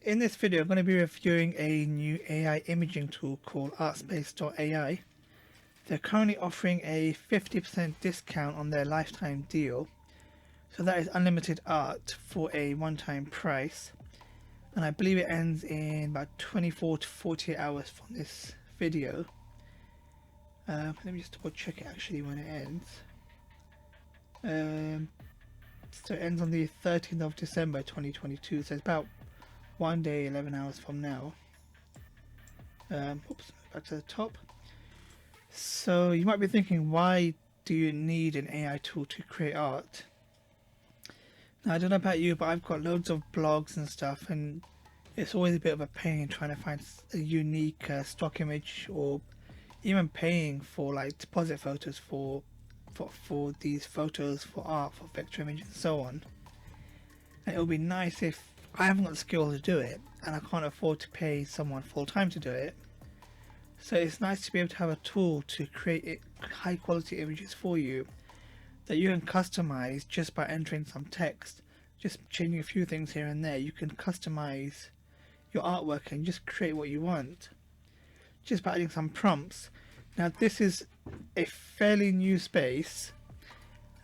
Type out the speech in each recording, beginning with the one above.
In this video, I'm going to be reviewing a new AI imaging tool called Artspace AI. They're currently offering a 50% discount on their lifetime deal. So that is unlimited art for a one-time price. And I believe it ends in about 24 to 48 hours from this video. Let me just double check it actually when it ends. So it ends on the 13th of December 2022, so it's about 1 day 11 hours from now. Oops, back to the top. So you might be thinking, why do you need an AI tool to create art? Now, I don't know about you, but I've got loads of blogs and stuff, and it's always a bit of a pain trying to find a unique stock image, or even paying for like deposit photos for these photos for art, for vector images and so on. And it would be nice if I haven't got the skill to do it and I can't afford to pay someone full-time to do it. So it's nice to be able to have a tool to create high quality images for you that you can customize just by entering some text, just changing a few things here and there. You can customize your artwork and just create what you want just by adding some prompts. Now this is a fairly new space,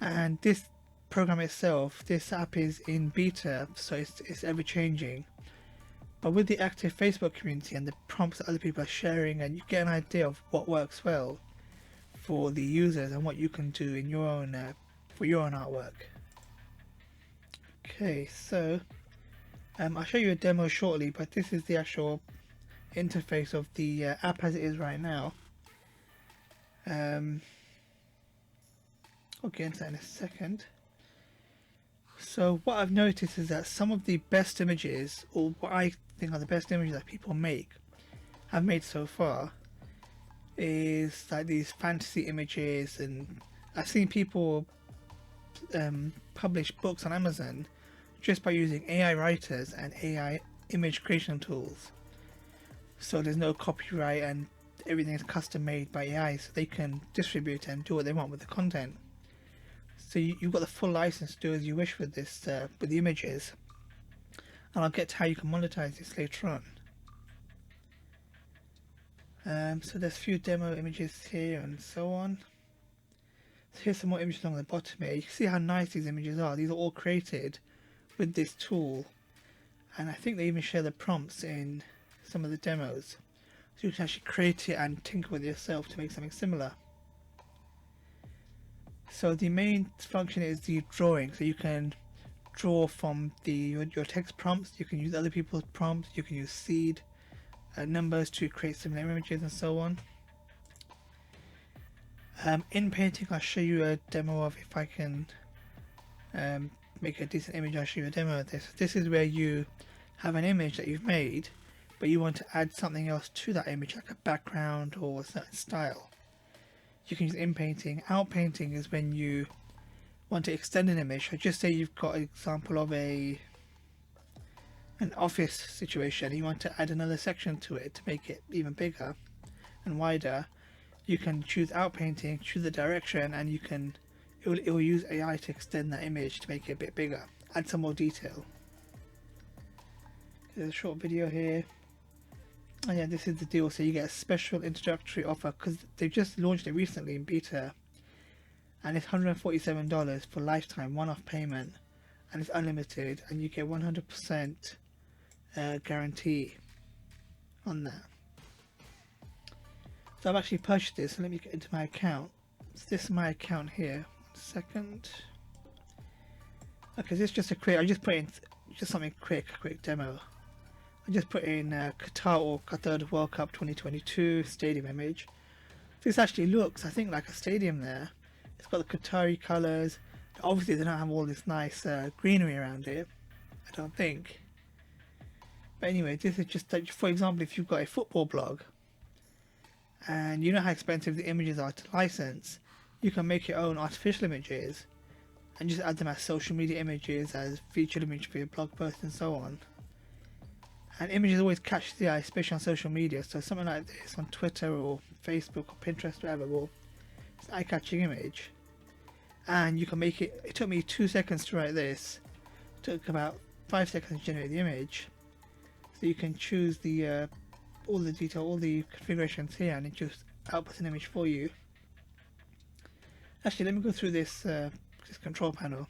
and this program itself, this app is in beta, so it's ever changing. But with the active Facebook community and the prompts that other people are sharing, and you get an idea of what works well for the users and what you can do in your own for your own artwork. Okay, so I'll show you a demo shortly, but this is the actual interface of the app as it is right now. I'll get into that in a second. So what I've noticed is that some of the best images, or what I think are the best images that people have made so far, is like these fantasy images, and I've seen people publish books on Amazon just by using AI writers and AI image creation tools. So there's no copyright and everything is custom made by AI, so they can distribute and do what they want with the content. So you've got the full license to do as you wish with this, with the images. And I'll get to how you can monetize this later on. So there's a few demo images here and so on. So here's some more images along the bottom here. You can see how nice these images are. These are all created with this tool. And I think they even share the prompts in some of the demos. So you can actually create it and tinker with it yourself to make something similar. So the main function is the drawing. So you can draw from your text prompts, you can use other people's prompts, you can use seed numbers to create similar images and so on. In painting, I'll show you a demo of, if I can make a decent image, I'll show you a demo of this. This is where you have an image that you've made, but you want to add something else to that image, like a background or a certain style. You can use in painting. Out painting is when you want to extend an image. So just say you've got an example of an office situation, and you want to add another section to it to make it even bigger and wider. You can choose out painting, choose the direction, and it will use AI to extend that image to make it a bit bigger, add some more detail. There's a short video here. And yeah, this is the deal. So you get a special introductory offer because they've just launched it recently in beta, and it's $147 for lifetime one-off payment, and it's unlimited, and you get 100% guarantee on that. So I've actually purchased this, so let me get into my account. So this is my account here. 1 second. Okay, this is just a I just put in just something quick, a quick demo. I just put in Qatar or Qatar World Cup 2022 stadium image. This actually looks, I think, like a stadium there. It's got the Qatari colours. Obviously they don't have all this nice greenery around it, I don't think. But anyway, this is just like, for example, if you've got a football blog and you know how expensive the images are to license, you can make your own artificial images and just add them as social media images, as featured image for your blog post and so on. And images always catch the eye, especially on social media. So something like this on Twitter or Facebook or Pinterest, whatever, it's an eye-catching image. And you can make it. It took me 2 seconds to write this. It took about 5 seconds to generate the image. So you can choose the all the detail, all the configurations here, and it just outputs an image for you. Actually, let me go through this control panel.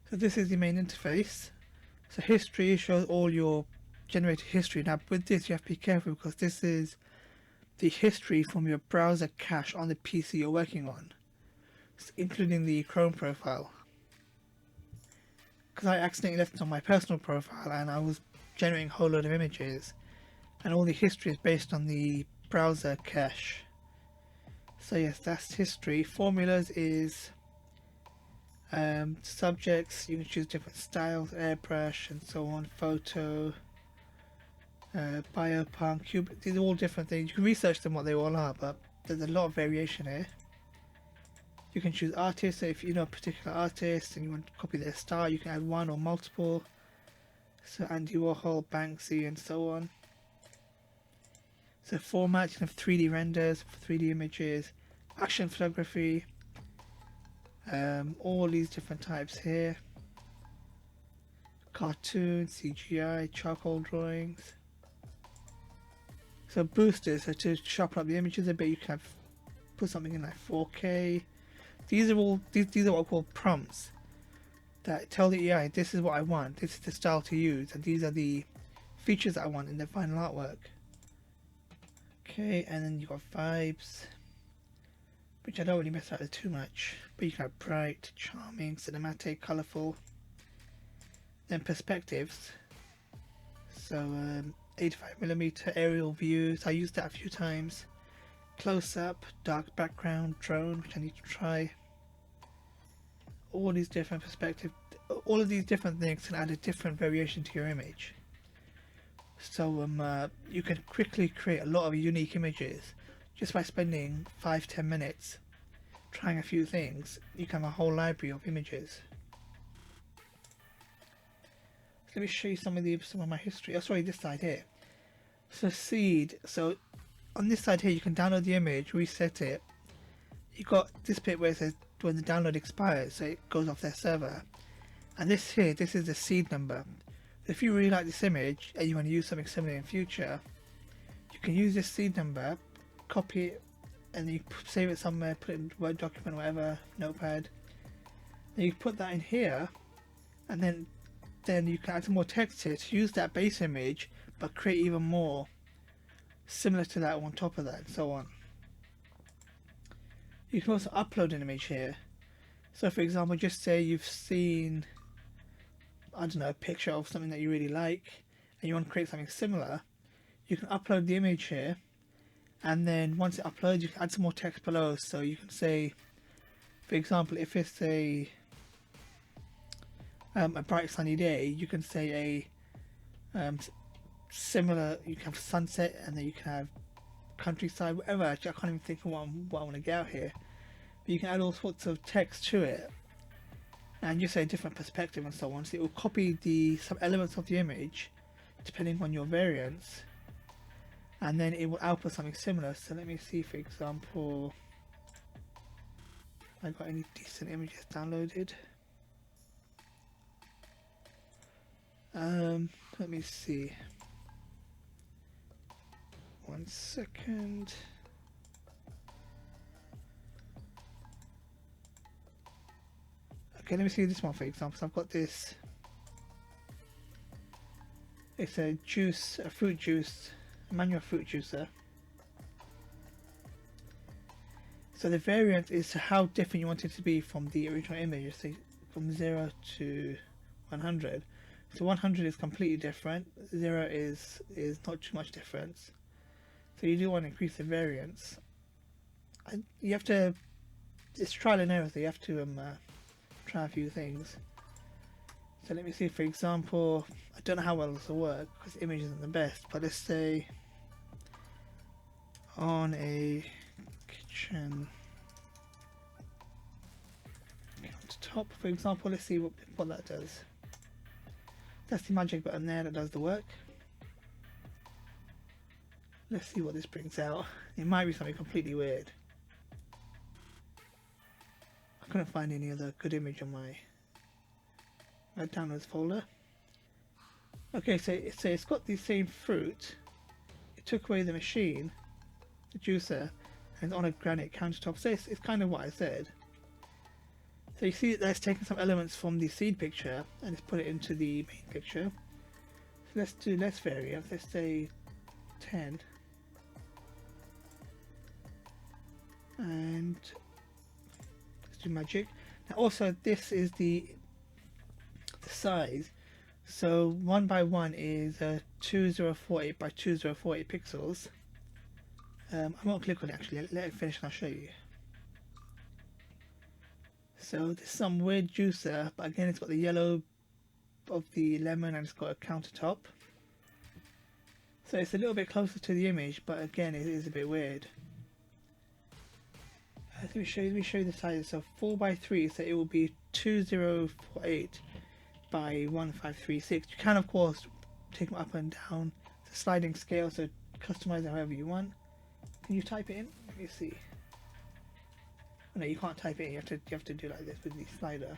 So this is the main interface. So history shows all your generated history. Now with this you have to be careful because this is the history from your browser cache on the PC you're working on, including the Chrome profile. Because I accidentally left it on my personal profile and I was generating a whole load of images, and all the history is based on the browser cache. So yes, that's history. Formulas is subjects. You can choose different styles, airbrush and so on, photo, biopunk, cube. These are all different things. You can research them what they all are, but there's a lot of variation here. You can choose artists. So if you know a particular artist and you want to copy their style, you can add one or multiple. So Andy Warhol, Banksy and so on. So format, you can have 3D renders for 3D images, action photography, all these different types here. Cartoon, CGI, charcoal drawings. So boosters, so to sharpen up the images a bit, you can put something in like 4K. These are what I call prompts that tell the AI this is what I want, this is the style to use, and these are the features that I want in the final artwork. Okay, and then you've got vibes, which I don't really mess around with too much, but you can have bright, charming, cinematic, colourful. Then perspectives, so 85mm aerial views, I used that a few times. Close up, dark background, drone, which I need to try. All these different perspectives, all of these different things can add a different variation to your image. So you can quickly create a lot of unique images just by spending 5-10 minutes trying a few things. You can have a whole library of images. So let me show you some of my history. Oh, sorry, this side here. So seed. So on this side here, you can download the image, reset it. You got this bit where it says when the download expires, so it goes off their server. And this here, this is the seed number. If you really like this image and you want to use something similar in future, you can use this seed number, copy it, and you save it somewhere, put it in a Word document, whatever, notepad. And you put that in here, and then you can add some more text here to use that base image, but create even more similar to that on top of that, and so on. You can also upload an image here. So for example, just say you've seen, I don't know, a picture of something that you really like and you want to create something similar. You can upload the image here, and then once it uploads you can add some more text below. So you can say, for example, if it's a bright sunny day, you can say a similar, you can have sunset, and then you can have countryside, whatever. Actually, I can't even think of what I want to get out here. But you can add all sorts of text to it, and you say a different perspective and so on. So it will copy some elements of the image, depending on your variants, and then it will output something similar. So let me see, for example, if I got any decent images downloaded. Let me see. One second. Okay, let me see this one for example. So I've got this. It's a fruit juice, a manual fruit juicer. So the variant is how different you want it to be from the original image. So from 0 to 100. So 100 is completely different. 0 is not too much difference. So you do want to increase the variance. And you have to, it's trial and error. So you have to try a few things. So let me see, for example, I don't know how well this will work because the image isn't the best, but let's say on a kitchen countertop, for example, let's see what that does. That's the magic button there that does the work. Let's see what this brings out. It might be something completely weird. I couldn't find any other good image on my downloads folder. Okay, so it's got the same fruit. It took away the machine, the juicer, and it's on a granite countertop. So it's kind of what I said. So you see that's taken some elements from the seed picture and it's put it into the main picture. So let's do less variance. Let's say 10. And let's do magic. Now also this is the size. So 1 by 1 is 2048 by 2048 pixels. I won't click on it actually, let it finish and I'll show you. So there's some weird juicer, but again it's got the yellow of the lemon and it's got a countertop. So it's a little bit closer to the image, but again it is a bit weird. Let me show you the size. So 4 by 3, so it will be 2048 by 1536. You can of course take them up and down. It's a sliding scale, so customize it however you want. Can you type it in? Let me see. Oh, no, you can't type it in. You have to do like this with the slider.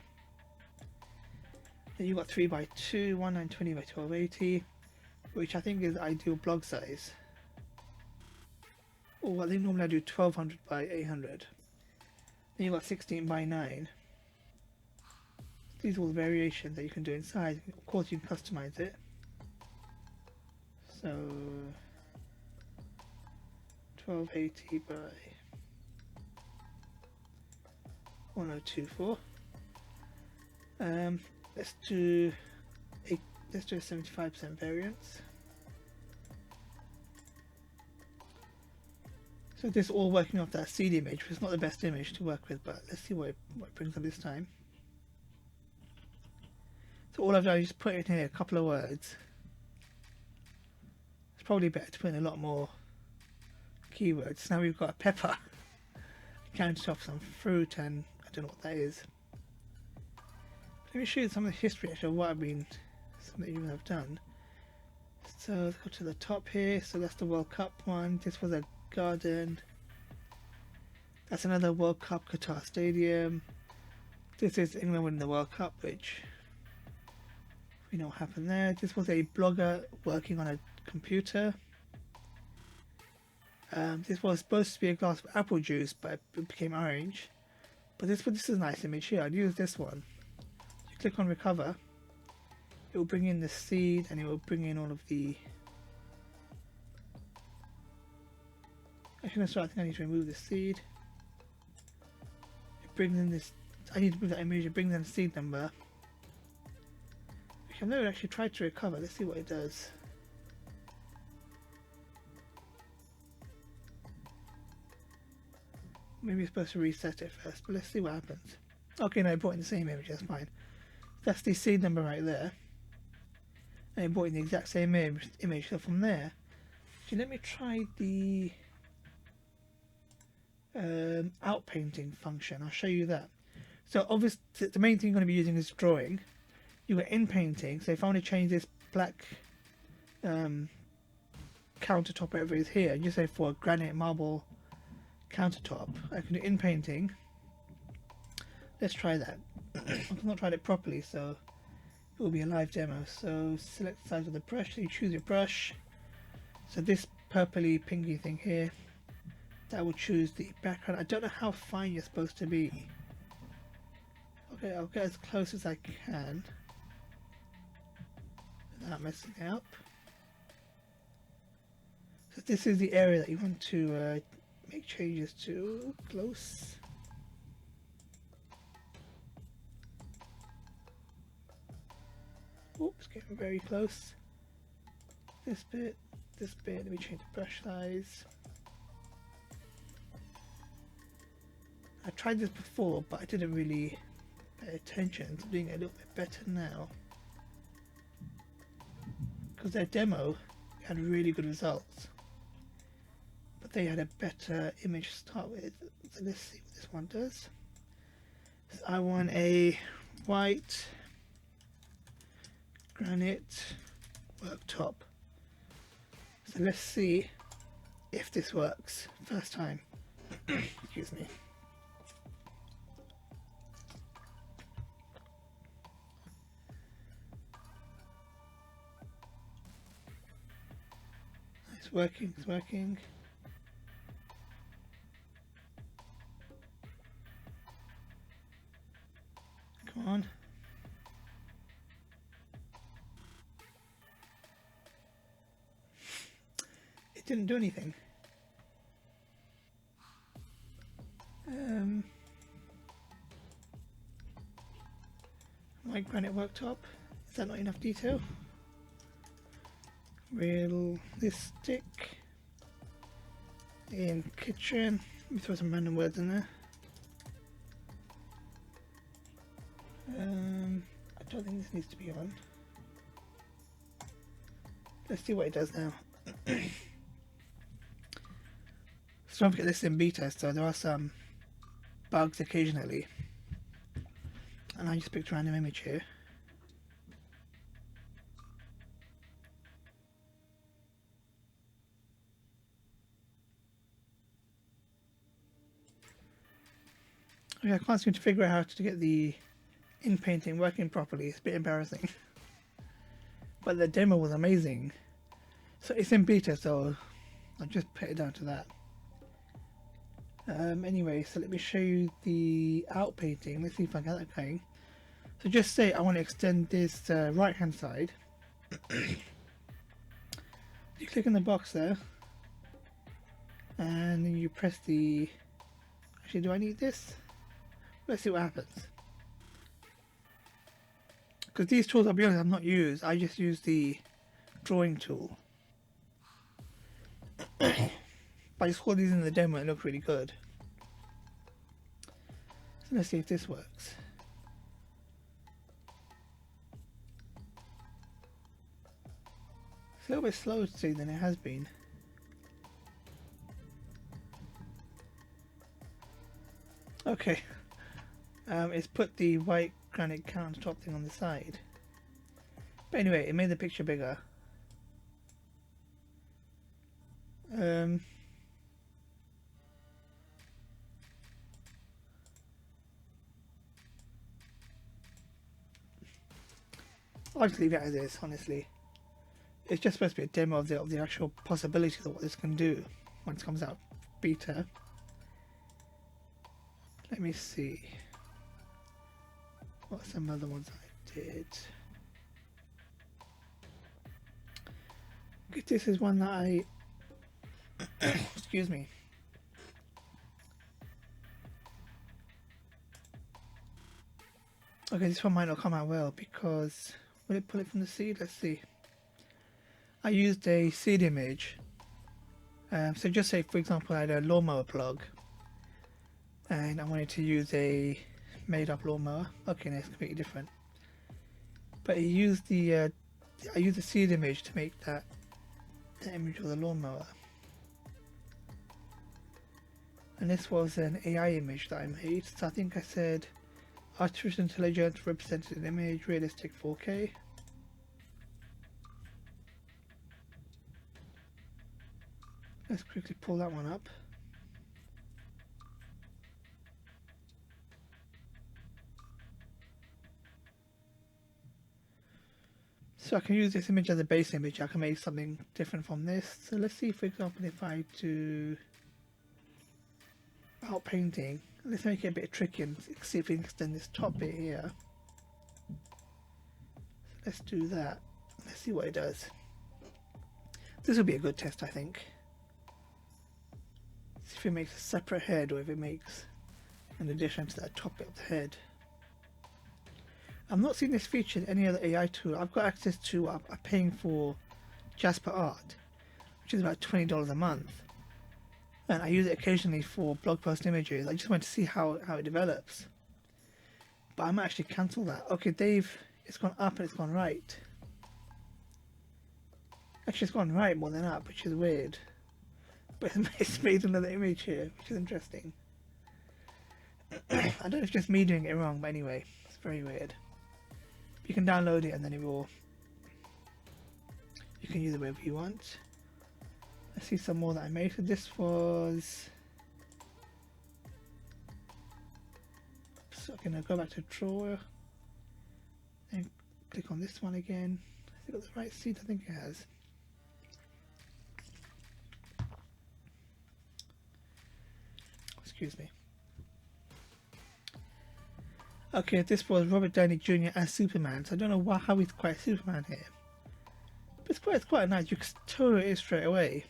Then you've got 3 by 2, 1920 by 1280, which I think is ideal blog size. Or I think normally I do 1200 by 800. Then you've got 16 by 9. These are all the variations that you can do inside. Of course you can customize it. So 1280 by 1024. Let's do a 75% variance. So this is all working off that seed image, which is not the best image to work with, but let's see what it brings up this time. So all I've done is just put in here a couple of words. It's probably better to put in a lot more keywords. Now we've got a pepper, countertop, some fruit, and I don't know what that is. Let me show you some of the history actually of what some that I've done. So let's go to the top here. So that's the World Cup one. This was a garden. That's another World Cup Qatar Stadium. This is England winning the World Cup, which we know what happened there. This was a blogger working on a computer. This was supposed to be a glass of apple juice, but it became orange. But this is a nice image here. I'd use this one. You click on recover. It will bring in the seed and it will bring in all of the... Actually, I think I need to remove the seed. It brings in this... I need to move that image. It brings in the seed number. Which I've never actually tried to recover. Let's see what it does. Maybe you're supposed to reset it first, but let's see what happens. Okay, no, it brought in the same image, that's fine. That's the seed number right there. And it brought in the exact same image. So from there, actually, let me try the outpainting function. I'll show you that. So obviously, the main thing you're going to be using is drawing. You got in painting. So if I want to change this black countertop, whatever it is here, and you say for a granite marble countertop, I can do in painting. Let's try that. I've not tried it properly, so it will be a live demo. So select the size of the brush. So you choose your brush. So this purpley pinky thing here, that will choose the background. I don't know how fine you're supposed to be. Okay, I'll get as close as I can without messing it up. So this is the area that you want to make changes to. Close. Oops, getting very close. This bit, let me change the brush size. I tried this before, but I didn't really pay attention. I'm doing it a little bit better now. Because their demo had really good results. But they had a better image to start with. So let's see what this one does. So I want a white granite worktop. So let's see if this works. First time. Excuse me. working, it's working. Come on. It didn't do anything. My granite worktop. Is that not enough detail? Realistic. In kitchen. Let me throw some random words in there. I don't think this needs to be on. Let's see what it does now. So don't forget this is in beta, so there are some bugs occasionally. And I just picked a random image here. Okay, I can't seem to figure out how to get the in-painting working properly. It's a bit embarrassing. But the demo was amazing. So it's in beta, so I'll just put it down to that. Anyway, so let me show you the out painting. Let's see if I get that going. So just say I want to extend this right hand side. You click on the box there, and then you press the... Actually, do I need this? Let's see what happens. Because these tools, I'll be honest, I've not used. I just use the drawing tool. But I saw these in the demo and it looked really good. So let's see if this works. It's a little bit slower today than it has been. Okay. It's put the white granite countertop thing on the side. But anyway, it made the picture bigger. I'll just leave it as is, honestly. It's just supposed to be a demo of the actual possibilities of what this can do once it comes out beta. Let me see. What are some other ones I did? Okay, this is one that I... excuse me. Okay, this one might not come out well because... Will it pull it from the seed? Let's see. I used a seed image. So just say, for example, I had a lawnmower plug. And I wanted to use a made-up lawnmower. Okay, that's completely different. But I used the seed image to make that image of the lawnmower. And this was an AI image that I made. So I think I said artificial intelligence represented an image, realistic 4K. Let's quickly pull that one up. So I can use this image as a base image. I can make something different from this. So let's see, for example, if I do out painting. Let's make it a bit tricky and see if we can extend this top bit here. So let's do that. Let's see what it does. This will be a good test, I think. See if it makes a separate head or if it makes an addition to that top bit of the head. I'm not seeing this featured in any other AI tool. I've got access to I'm paying for Jasper Art, which is about $20 a month. And I use it occasionally for blog post images. I just want to see how it develops. But I might actually cancel that. Okay, Dave, it's gone up and it's gone right. Actually, it's gone right more than up, which is weird. But it's made another image here, which is interesting. I don't know if it's just me doing it wrong, but anyway, it's very weird. You can download it and then it will... You can use it wherever you want. Let's see some more that I made. So this was... So I'm going to go back to drawer and click on this one again. Has it got the right seed? I think it has. excuse me. Okay, this was Robert Downey Jr. as Superman, so I don't know how he's quite Superman here. But it's quite nice, you can tell it is straight away.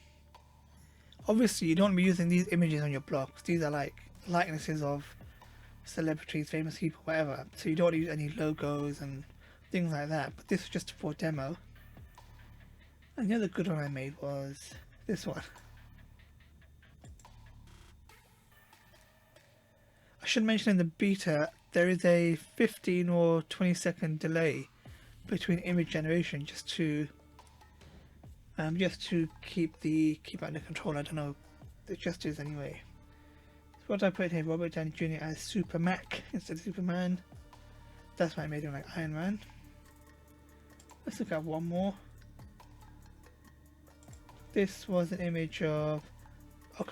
Obviously, you don't want to be using these images on your blocks. These are like likenesses of celebrities, famous people, whatever. So you don't want to use any logos and things like that. But this is just for demo. And the other good one I made was this one. I should mention in the beta there is a 15 or 20-second delay between image generation just to keep it under control. I don't know, it just is anyway. So what I put here, Robert Downey Jr. as Super Mac instead of Superman. That's why I made him like Iron Man. Let's look at one more. This was an image of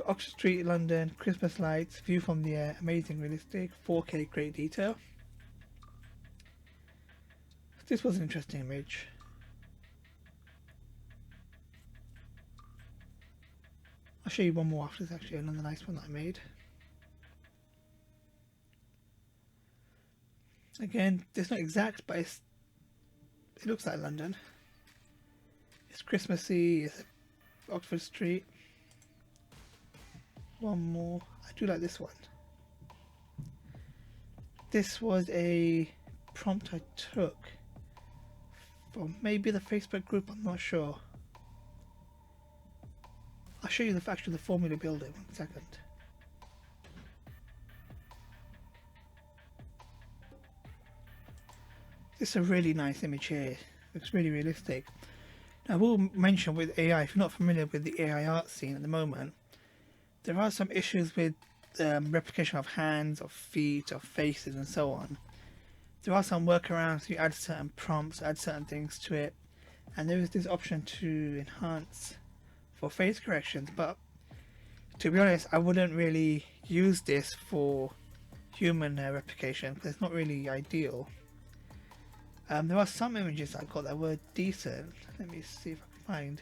Oxford Street, London, Christmas lights, view from the air, amazing, realistic, 4K, great detail. This was an interesting image. I'll show you one more after this, actually, another nice one that I made. Again, it's not exact, but it looks like London. It's Christmassy, it's Oxford Street. One more. I do like this one. This was a prompt I took from maybe the Facebook group, I'm not sure. I'll show you the formula builder, 1 second. This is a really nice image here. Looks really realistic. Now I will mention with AI, if you're not familiar with the AI art scene at the moment, there are some issues with replication of hands, of feet, of faces and so on. There are some workarounds. You add certain prompts, add certain things to it, and there is this option to enhance for face corrections, but to be honest I wouldn't really use this for human replication because it's not really ideal. There are some images I got that were decent. Let me see if I can find.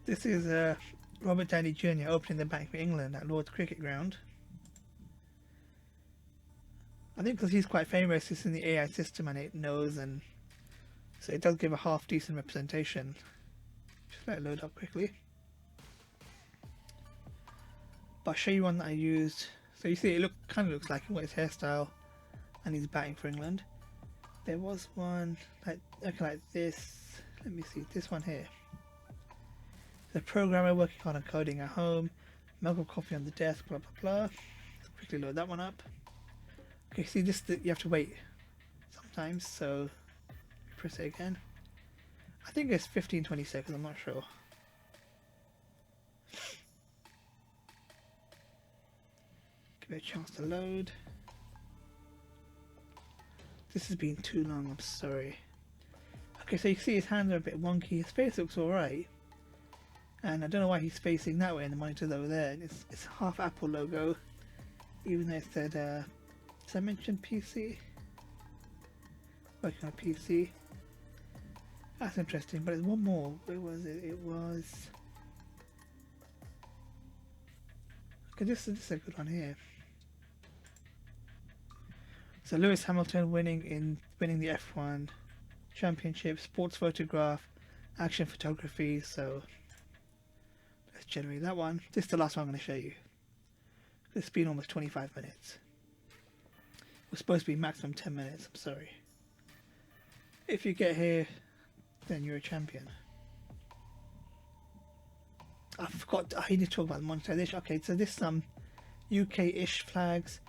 This is Robert Downey Jr. opening the Bank for England at Lord's Cricket Ground. I think because he's quite famous, it's in the AI system and it knows, and so it does give a half decent representation. Just let it load up quickly. But I'll show you one that I used. So you see it kind of looks like him with his hairstyle, and he's batting for England. There was one like this. Let me see, this one here. The programmer working on coding at home, milk of coffee on the desk, blah blah blah. Let's quickly load that one up. Okay, see this, you have to wait sometimes, so press it again. I think it's 15-20 seconds, I'm not sure. Give it a chance to load. This has been too long, I'm sorry. Okay, so you see his hands are a bit wonky, his face looks alright. And I don't know why he's facing that way and the monitor's over there. It's half Apple logo, even though it said, did I mention PC? Working on a PC. That's interesting, but there's one more. Where was it? It was... Okay, this is a good one here. So Lewis Hamilton winning the F1 championship, sports photograph, action photography. So let's generate that one. This is the last one I'm going to show you. It's been almost 25 minutes. It was supposed to be maximum 10 minutes, I'm sorry. If you get here, then you're a champion. I forgot, I need to talk about monetization. Okay, so this UK-ish flags.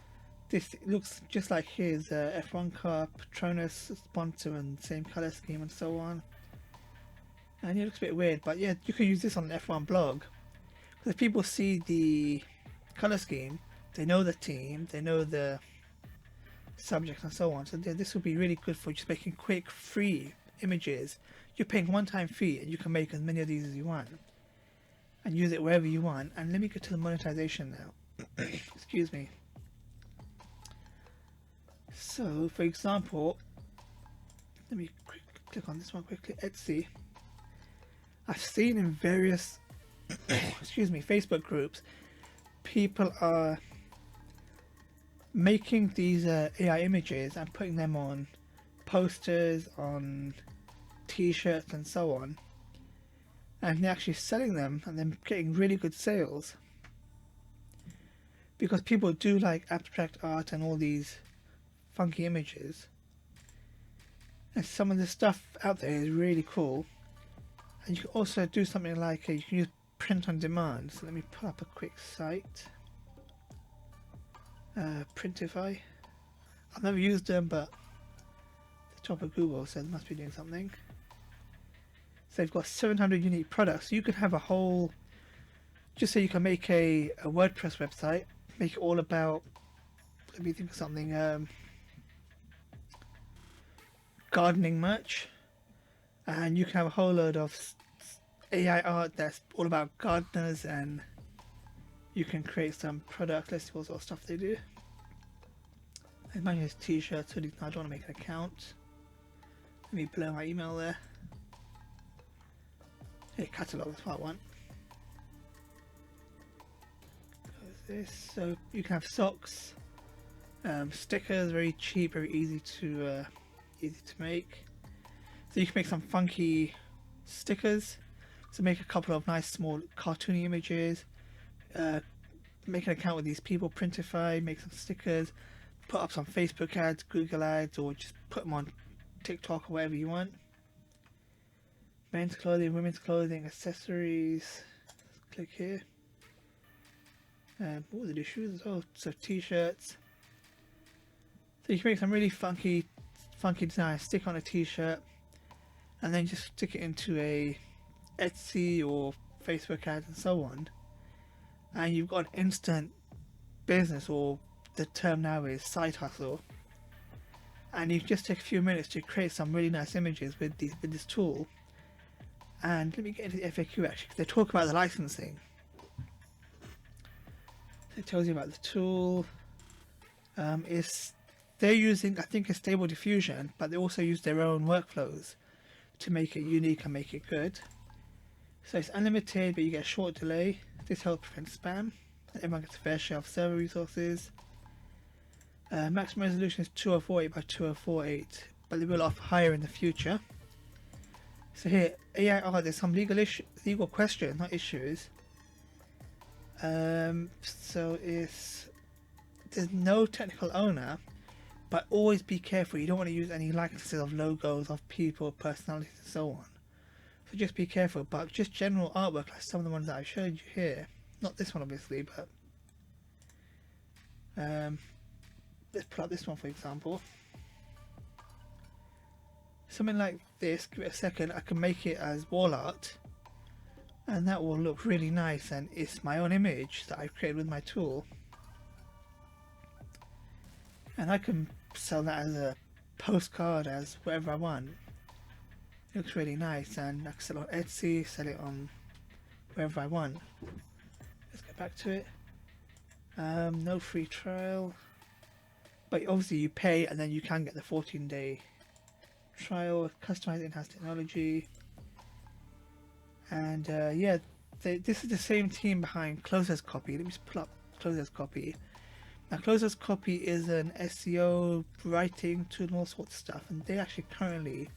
This looks just like his F1 car, Patronus sponsor and same colour scheme and so on. And it looks a bit weird, but yeah, you can use this on an F1 blog. Because if people see the colour scheme, they know the team, they know the subjects and so on. So this would be really good for just making quick, free images. You're paying one-time fee and you can make as many of these as you want. And use it wherever you want. And let me get to the monetization now. Excuse me. So, for example, let me click on this one quickly. Etsy. I've seen in various, excuse me, Facebook groups, people are making these AI images and putting them on posters, on t-shirts and so on, and they're actually selling them and then getting really good sales because people do like abstract art and all these funky images, and some of the stuff out there is really cool. And you can also do something like you can use print on demand. So let me pull up a quick site. Printify. I've never used them, but the top of Google says must be doing something. So they've got 700 unique products. So you could have a whole, just so you can make a WordPress website, make it all about, let me think of something, gardening merch. And you can have a whole load of AI art that's all about gardeners, and you can create some products. Let's see what sort of stuff they do. I imagine it's t-shirts, hoodies. No, I don't want to make an account. Let me blow my email there. Hey, catalog, that's what I want. This, so you can have socks, stickers, very cheap, very easy to make. So you can make some funky stickers. So make a couple of nice small cartoony images. Make an account with these people, Printify, make some stickers, put up some Facebook ads, Google ads, or just put them on TikTok or whatever you want. Men's clothing, women's clothing, accessories. Let's click here. What do they do? Shoes as well. So t-shirts. So you can make some really funky designs, stick on a t-shirt, and then just stick it into a Etsy or Facebook ads and so on, and you've got an instant business, or the term now is side hustle. And you just take a few minutes to create some really nice images with this tool. And let me get into the FAQ actually, because they talk about the licensing. So it tells you about the tool. They're using, I think, a stable diffusion, but they also use their own workflows to make it unique and make it good. So it's unlimited, but you get a short delay. This helps prevent spam. Everyone gets a fair share of server resources. Maximum resolution is 2048 by 2048, but they will offer higher in the future. So here, AI art, there's some legal questions, not issues. So there's no technical owner, but always be careful. You don't want to use any likenesses of logos of people, personalities, and so on. So just be careful. But just general artwork, like some of the ones that I showed you here, not this one obviously, but let's pull up this one for example. Something like this, give it a second, I can make it as wall art, and that will look really nice, and it's my own image that I've created with my tool. And I can sell that as a postcard, as whatever I want. It looks really nice, and I can sell it on Etsy, sell it on wherever I want. Let's get back to it. No free trial, but obviously you pay and then you can get the 14-day trial. Customized in-house technology, and yeah, this is the same team behind Closer's Copy. Let me just pull up Closer's Copy. Now Closer's Copy is an SEO writing tool and all sorts of stuff, and they actually currently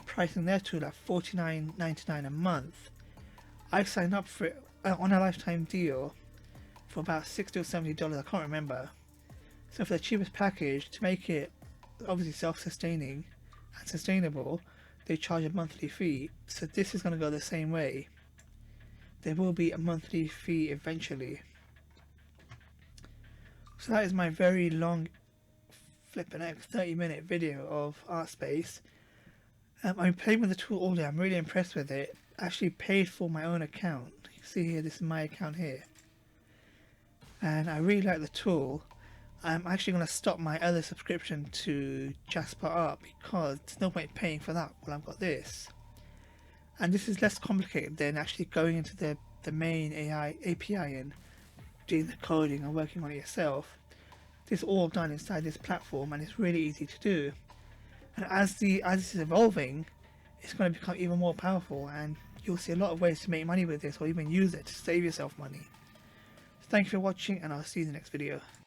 pricing their tool at $49.99 a month. I signed up for it on a lifetime deal for about $60 or $70, I can't remember. So for the cheapest package, to make it obviously self-sustaining and sustainable, they charge a monthly fee. So this is going to go the same way. There will be a monthly fee eventually. So that is my very long flipping X 30-minute video of Artspace. I'm playing with the tool all day. I'm really impressed with it. I actually paid for my own account. You can see here, this is my account here. And I really like the tool. I'm actually going to stop my other subscription to Jasper Art because there's no point paying for that while I've got this. And this is less complicated than actually going into the main AI API and doing the coding and working on it yourself. This is all done inside this platform, and it's really easy to do. And as this is evolving, it's going to become even more powerful, and you'll see a lot of ways to make money with this, or even use it to save yourself money. Thank you for watching, and I'll see you in the next video.